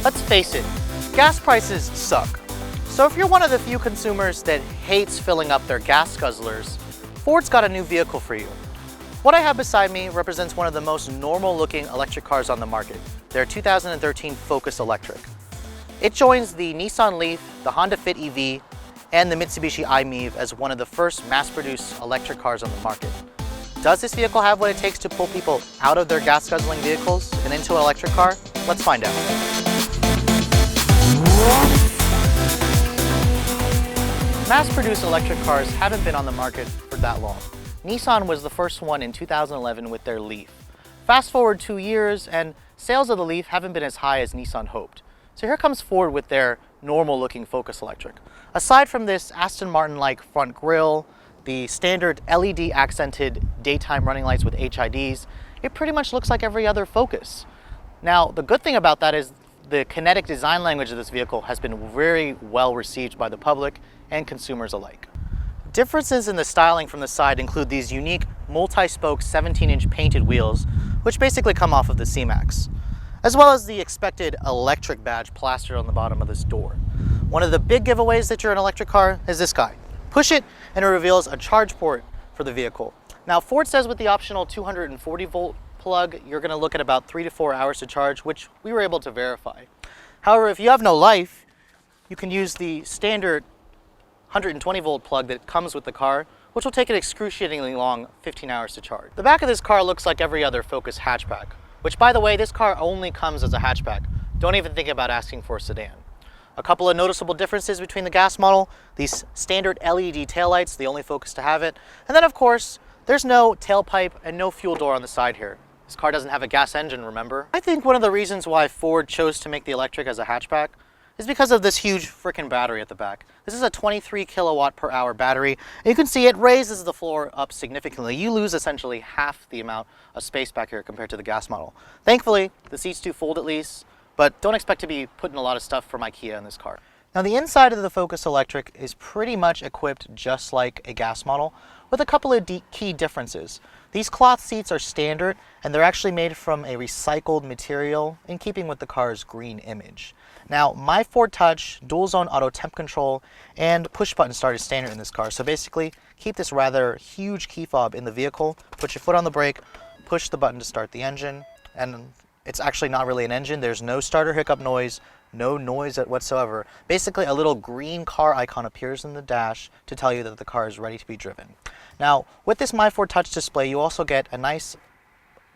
Let's face it, gas prices suck. So if you're one of the few consumers that hates filling up their gas guzzlers, Ford's got a new vehicle for you. What I have beside me represents one of the most normal looking electric cars on the market, their 2013 Focus Electric. It joins the Nissan Leaf, the Honda Fit EV, and the Mitsubishi i-MEV as one of the first mass-produced electric cars on the market. Does this vehicle have what it takes to pull people out of their gas-guzzling vehicles and into an electric car? Let's find out. Mass-produced electric cars haven't been on the market for that long. Nissan was the first one in 2011 with their Leaf. Fast forward 2 years and sales of the Leaf haven't been as high as Nissan hoped. So here comes Ford with their normal looking Focus Electric. Aside from this Aston Martin-like front grille, the standard LED accented daytime running lights with HIDs, it pretty much looks like every other Focus. Now, the good thing about that is the kinetic design language of this vehicle has been very well received by the public and consumers alike. Differences in the styling from the side include these unique multi-spoke 17-inch painted wheels, which basically come off of the C-Max, as well as the expected electric badge plastered on the bottom of this door. One of the big giveaways that you're an electric car is this guy. Push it and it reveals a charge port for the vehicle. Now Ford says with the optional 240 volt plug, you're going to look at about 3 to 4 hours to charge, which we were able to verify. However, if you have no life, you can use the standard 120 volt plug that comes with the car, which will take an excruciatingly long 15 hours to charge. The back of this car looks like every other Focus hatchback, which by the way, this car only comes as a hatchback. Don't even think about asking for a sedan. A couple of noticeable differences between the gas model: these standard LED taillights, the only Focus to have it. And then of course, there's no tailpipe and no fuel door on the side here. This car doesn't have a gas engine, remember? I think one of the reasons why Ford chose to make the electric as a hatchback is because of this huge frickin' battery at the back. This is a 23 kilowatt per hour battery. And you can see it raises the floor up significantly. You lose essentially half the amount of space back here compared to the gas model. Thankfully, the seats do fold at least, but don't expect to be putting a lot of stuff from IKEA in this car. Now the inside of the Focus Electric is pretty much equipped just like a gas model, with a couple of key differences. These cloth seats are standard, and they're actually made from a recycled material in keeping with the car's green image. Now, My Ford Touch, dual zone auto temp control, and push button start is standard in this car. So basically, keep this rather huge key fob in the vehicle, put your foot on the brake, push the button to start the engine, and it's actually not really an engine. There's no starter hiccup noise, no noise whatsoever. Basically, a little green car icon appears in the dash to tell you that the car is ready to be driven. Now, with this My Ford Touch display, you also get a nice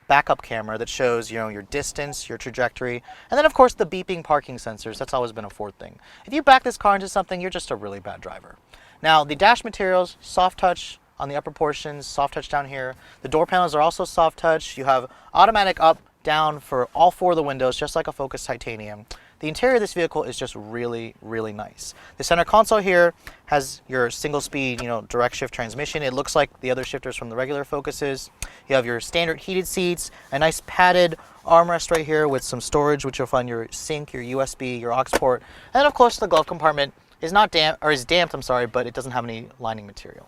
backup camera that shows, your distance, your trajectory, and then of course the beeping parking sensors. That's always been a Ford thing. If you back this car into something, you're just a really bad driver. Now, the dash materials, soft touch on the upper portions, soft touch down here. The door panels are also soft touch. You have automatic up, down for all 4 of the windows, just like a Focus Titanium. The interior of this vehicle is just really, really nice. The center console here has your single speed, direct shift transmission. It looks like the other shifters from the regular Focuses. You have your standard heated seats, a nice padded armrest right here with some storage, which you'll find your sink, your USB, your aux port. And then of course the glove compartment is damped, but it doesn't have any lining material.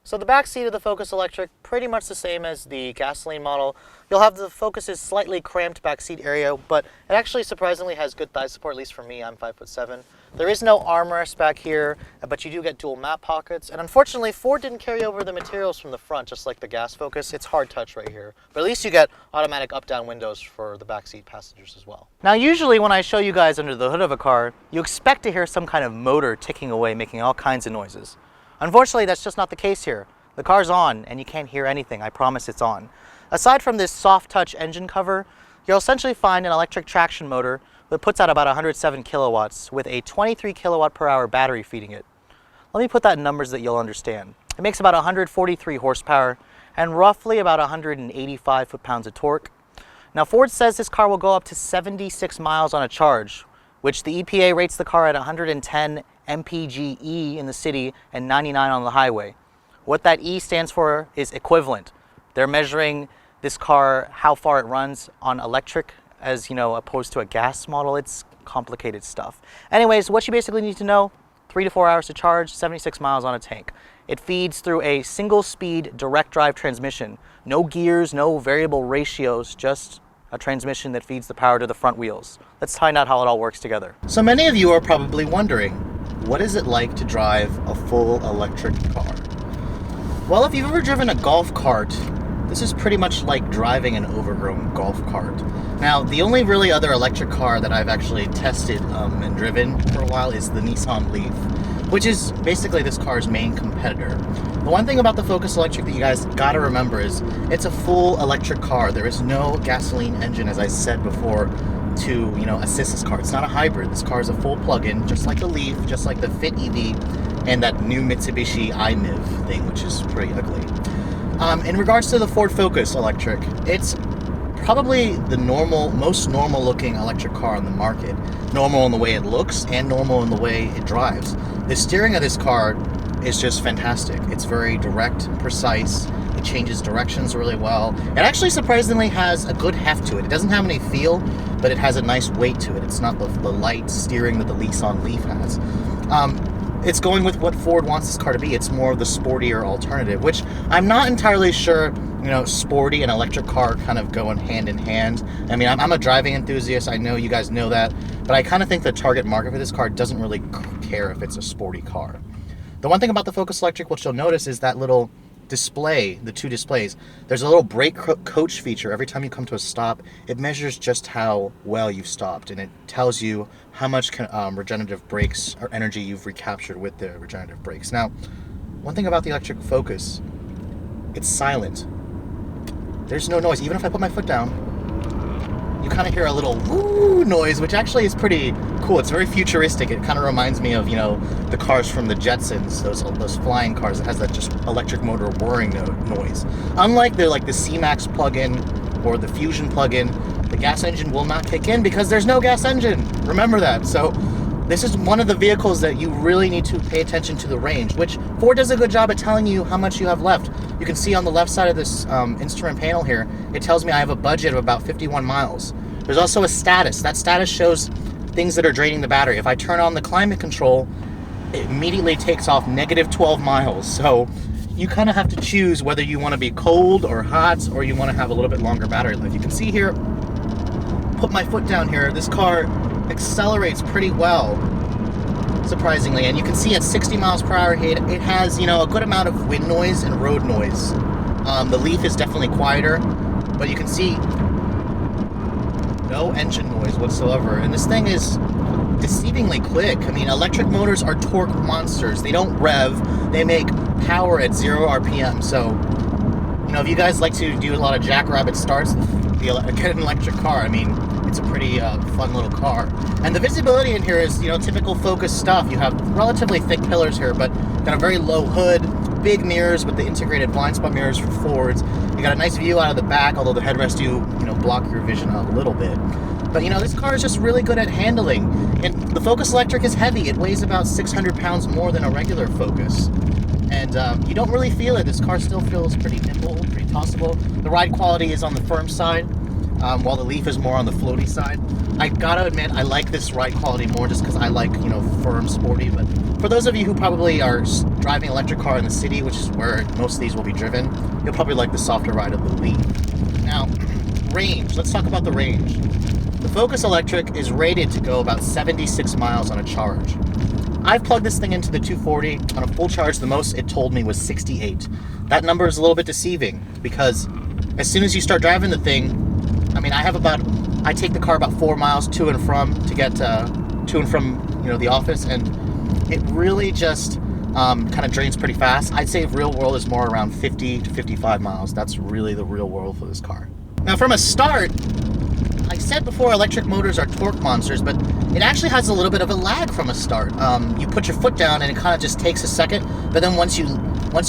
So the back seat of the Focus Electric, pretty much the same as the gasoline model. You'll have the Focus's slightly cramped back seat area, but it actually surprisingly has good thigh support, at least for me. I'm 5'7". There is no armrest back here, but you do get dual map pockets. And unfortunately, Ford didn't carry over the materials from the front, just like the gas Focus. It's hard touch right here. But at least you get automatic up-down windows for the backseat passengers as well. Now, usually when I show you guys under the hood of a car, you expect to hear some kind of motor ticking away, making all kinds of noises. Unfortunately, that's just not the case here. The car's on, and you can't hear anything. I promise it's on. Aside from this soft touch engine cover, you'll essentially find an electric traction motor that puts out about 107 kilowatts with a 23 kilowatt per hour battery feeding it. Let me put that in numbers that you'll understand. It makes about 143 horsepower and roughly about 185 foot-pounds of torque. Now, Ford says this car will go up to 76 miles on a charge, which the EPA rates the car at 110 mpge in the city and 99 on the highway. What that E stands for is equivalent. They're measuring this car, how far it runs on electric as, opposed to a gas model. It's complicated stuff. Anyways, what you basically need to know, 3 to 4 hours to charge, 76 miles on a tank. It feeds through a single speed direct drive transmission. No gears, no variable ratios, just a transmission that feeds the power to the front wheels. Let's find out how it all works together. So many of you are probably wondering, what is it like to drive a full electric car? Well, if you've ever driven a golf cart, this is pretty much like driving an overgrown golf cart. Now, the only really other electric car that I've actually tested and driven for a while is the Nissan Leaf, which is basically this car's main competitor. The one thing about the Focus Electric that you guys gotta remember is it's a full electric car. There is no gasoline engine, as I said before, to assist this car. It's not a hybrid. This car is a full plug-in, just like the Leaf, just like the Fit EV, and that new Mitsubishi i-MEV thing, which is pretty ugly. In regards to the Ford Focus Electric, it's probably the most normal looking electric car on the market. Normal in the way it looks and normal in the way it drives. The steering of this car is just fantastic. It's very direct, precise. It changes directions really well. It actually surprisingly has a good heft to it. It doesn't have any feel, but it has a nice weight to it. It's not the light steering that the Nissan Leaf has. It's going with what Ford wants this car to be. It's more of the sportier alternative, which I'm not entirely sure, sporty and electric car kind of going hand in hand. I mean, I'm a driving enthusiast. I know you guys know that, but I kind of think the target market for this car doesn't really care if it's a sporty car. The one thing about the Focus Electric, which you'll notice, is that little display, the two displays. There's a little brake coach feature. Every time you come to a stop, it measures just how well you've stopped, and it tells you how much regenerative brakes or energy you've recaptured with the regenerative brakes. Now, one thing about the electric Focus, it's silent. There's no noise. Even if I put my foot down, you kind of hear a little woo noise, which actually is pretty cool. It's very futuristic. It kind of reminds me of, the cars from the Jetsons, those flying cars that has that just electric motor whirring noise. Unlike the C-Max plug-in or the Fusion plug-in, the gas engine will not kick in because there's no gas engine. Remember that. So this is one of the vehicles that you really need to pay attention to the range, which Ford does a good job at telling you how much you have left. You can see on the left side of this instrument panel here, it tells me I have a budget of about 51 miles. There's also a status. That status shows things that are draining the battery. If I turn on the climate control, it immediately takes off negative 12 miles. So you kind of have to choose whether you want to be cold or hot, or you want to have a little bit longer battery life. You can see here, put my foot down here, this car accelerates pretty well, surprisingly, and you can see at 60 miles per hour it has a good amount of wind noise and road noise. The Leaf is definitely quieter, but you can see no engine noise whatsoever, and this thing is deceivingly quick. I mean, electric motors are torque monsters. They don't rev, they make power at 0 RPM. So if you guys like to do a lot of jackrabbit starts, get an electric car. I mean, it's a pretty fun little car. And the visibility in here is, typical Focus stuff. You have relatively thick pillars here, but got a very low hood, big mirrors with the integrated blind spot mirrors for Fords. You got a nice view out of the back, although the headrests do, block your vision a little bit. But, this car is just really good at handling. And the Focus Electric is heavy. It weighs about 600 pounds more than a regular Focus. And you don't really feel it. This car still feels pretty nimble, pretty tossable. The ride quality is on the firm side, while the Leaf is more on the floaty side. I gotta admit, I like this ride quality more just because I like, firm, sporty. But for those of you who probably are driving an electric car in the city, which is where most of these will be driven, you'll probably like the softer ride of the Leaf. Now, range. Let's talk about the range. The Focus Electric is rated to go about 76 miles on a charge. I've plugged this thing into the 240. On a full charge, the most it told me was 68. That number is a little bit deceiving because as soon as you start driving the thing, I mean, I take the car about 4 miles to and from to get to and from the office, and it really just kind of drains pretty fast. I'd say real world is more around 50 to 55 miles. That's really the real world for this car. Now, from a start, I said before electric motors are torque monsters, but it actually has a little bit of a lag from a start. You put your foot down and it kind of just takes a second, but then once you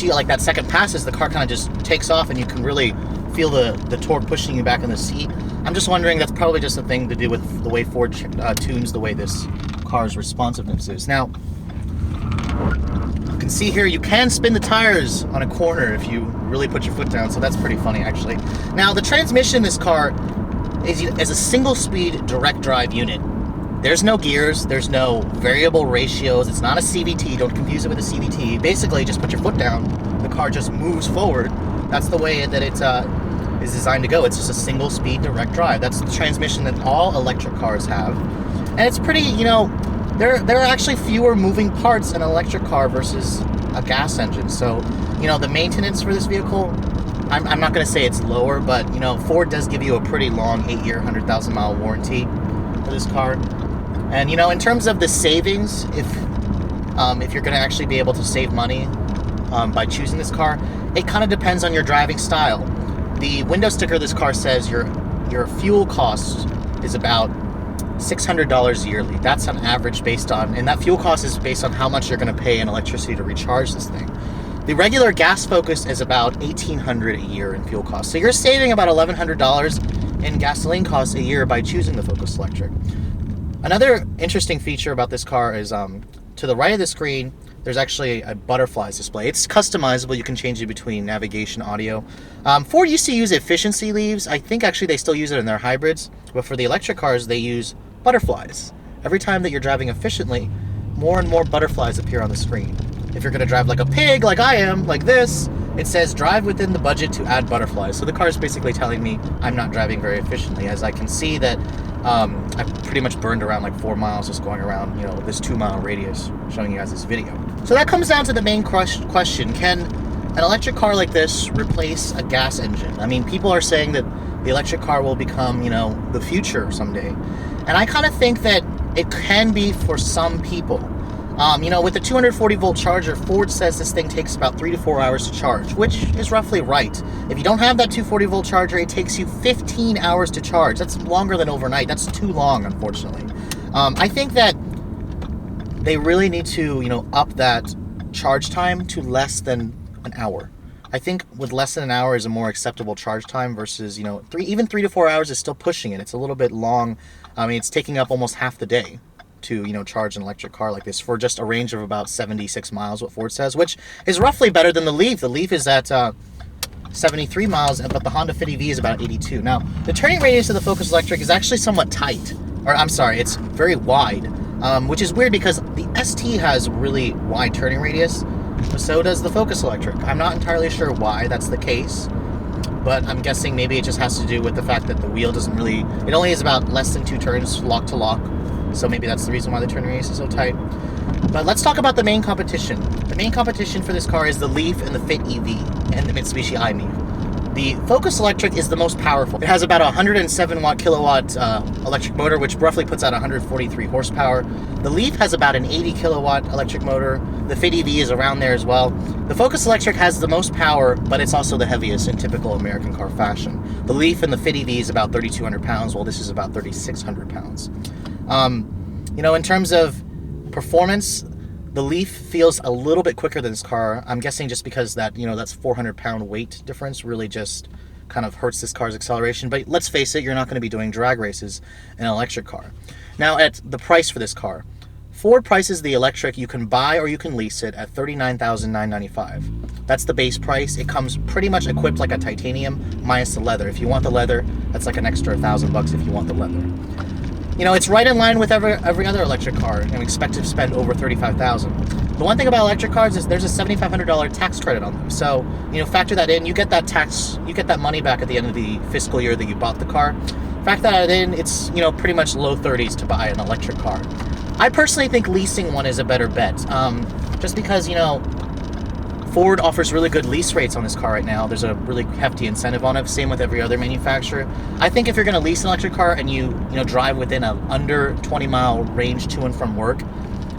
like that second passes, the car kind of just takes off and you can really feel the torque pushing you back in the seat. I'm just wondering, that's probably just a thing to do with the way Ford tunes the way this car's responsiveness is. Now, you can see here you can spin the tires on a corner if you really put your foot down, so that's pretty funny actually. Now, the transmission in this car is a single speed direct drive unit. There's no gears, there's no variable ratios, it's not a CVT, don't confuse it with a CVT. Basically, just put your foot down, the car just moves forward. That's the way that it's is designed to go. It's just a single speed direct drive. That's the transmission that all electric cars have. And it's pretty, there are actually fewer moving parts in an electric car versus a gas engine. So, the maintenance for this vehicle, I'm not going to say it's lower, but, Ford does give you a pretty long 8-year, 100,000-mile warranty for this car. And, in terms of the savings, if you're going to actually be able to save money by choosing this car, it kind of depends on your driving style. The window sticker of this car says your fuel cost is about $600 yearly. That's on average and that fuel cost is based on how much you're going to pay in electricity to recharge this thing. The regular gas Focus is about $1,800 a year in fuel costs. So you're saving about $1,100 in gasoline costs a year by choosing the Focus Electric. Another interesting feature about this car is to the right of the screen, there's actually a butterflies display. It's customizable. You can change it between navigation, audio. Ford used to use efficiency leaves. I think actually they still use it in their hybrids, but for the electric cars, they use butterflies. Every time that you're driving efficiently, more and more butterflies appear on the screen. If you're gonna drive like a pig, like I am, like this, it says drive within the budget to add butterflies. So the car is basically telling me I'm not driving very efficiently, as I can see that I pretty much burned around like 4 miles just going around, this 2-mile radius, showing you guys this video. So that comes down to the main question. Can an electric car like this replace a gas engine? I mean, people are saying that the electric car will become, the future someday. And I kind of think that it can be for some people. With the 240-volt charger, Ford says this thing takes about 3 to 4 hours to charge, which is roughly right. If you don't have that 240-volt charger, it takes you 15 hours to charge. That's longer than overnight. That's too long, unfortunately. I think that they really need to, up that charge time to less than an hour. I think with less than an hour is a more acceptable charge time versus, even 3 to 4 hours is still pushing it. It's a little bit long. I mean, it's taking up almost half the day to charge an electric car like this for just a range of about 76 miles, what Ford says, which is roughly better than the Leaf. The Leaf is at 73 miles, but the Honda Fit EV is about 82. Now, the turning radius of the Focus Electric is actually somewhat tight, it's very wide, which is weird because the ST has really wide turning radius, but so does the Focus Electric. I'm not entirely sure why that's the case, but I'm guessing maybe it just has to do with the fact that the wheel it only is about less than 2 turns lock to lock. So maybe that's the reason why the turning radius is so tight. But let's talk about the main competition. The main competition for this car is the Leaf and the Fit EV and the Mitsubishi i-MEV. The Focus Electric is the most powerful. It has about a 107 kilowatt electric motor, which roughly puts out 143 horsepower. The Leaf has about an 80 kilowatt electric motor. The Fit EV is around there as well. The Focus Electric has the most power, but it's also the heaviest in typical American car fashion. The Leaf and the Fit EV is about 3,200 pounds, while this is about 3,600 pounds. In terms of performance, the Leaf feels a little bit quicker than this car. I'm guessing just because that's 400-pound weight difference really just kind of hurts this car's acceleration. But let's face it, you're not going to be doing drag races in an electric car. Now, at the price for this car, Ford prices the electric, you can buy or you can lease it at $39,995. That's the base price. It comes pretty much equipped like a titanium minus the leather. If you want the leather, that's like an extra $1,000 if you want the leather. It's right in line with every other electric car, and we expect to spend over $35,000. The one thing about electric cars is there's a $7,500 tax credit on them. So, factor that in. You get that money back at the end of the fiscal year that you bought the car. Factor that in, it's, pretty much low 30s to buy an electric car. I personally think leasing one is a better bet, just because, Ford offers really good lease rates on this car right now. There's a really hefty incentive on it, same with every other manufacturer. I think if you're going to lease an electric car and you drive within a under 20-mile range to and from work,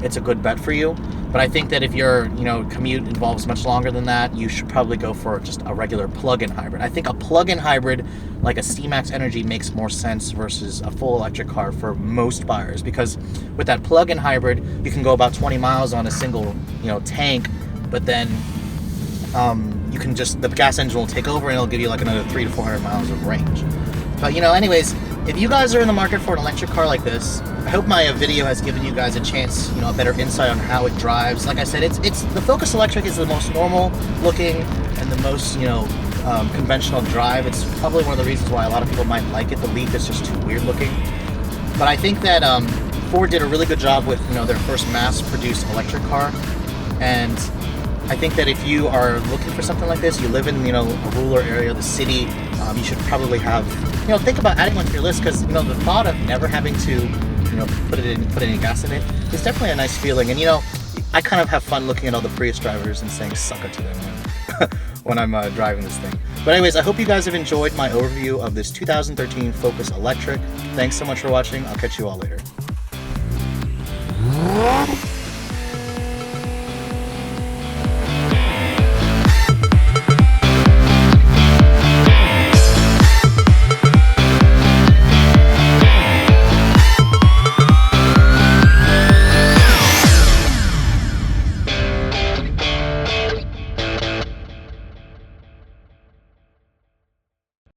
it's a good bet for you. But I think that if your commute involves much longer than that, you should probably go for just a regular plug-in hybrid. I think a plug-in hybrid like a C-Max Energy makes more sense versus a full electric car for most buyers, because with that plug-in hybrid, you can go about 20 miles on a single tank, but then you can the gas engine will take over and it'll give you like another 300 to 400 miles of range. But anyways, if you guys are in the market for an electric car like this, I hope my video has given you guys a chance, a better insight on how it drives. Like I said, it's the Focus Electric is the most normal looking and the most, conventional drive. It's probably one of the reasons why a lot of people might like it. The Leaf is just too weird looking. But I think that Ford did a really good job with, their first mass-produced electric car. And I think that if you are looking for something like this, you live in, a rural area, the city, you should probably have, think about adding one to your list, because the thought of never having to put any gas in it is definitely a nice feeling. And I kind of have fun looking at all the Prius drivers and saying sucker to them when I'm driving this thing. But anyways, I hope you guys have enjoyed my overview of this 2013 Focus Electric. Thanks so much for watching. I'll catch you all later.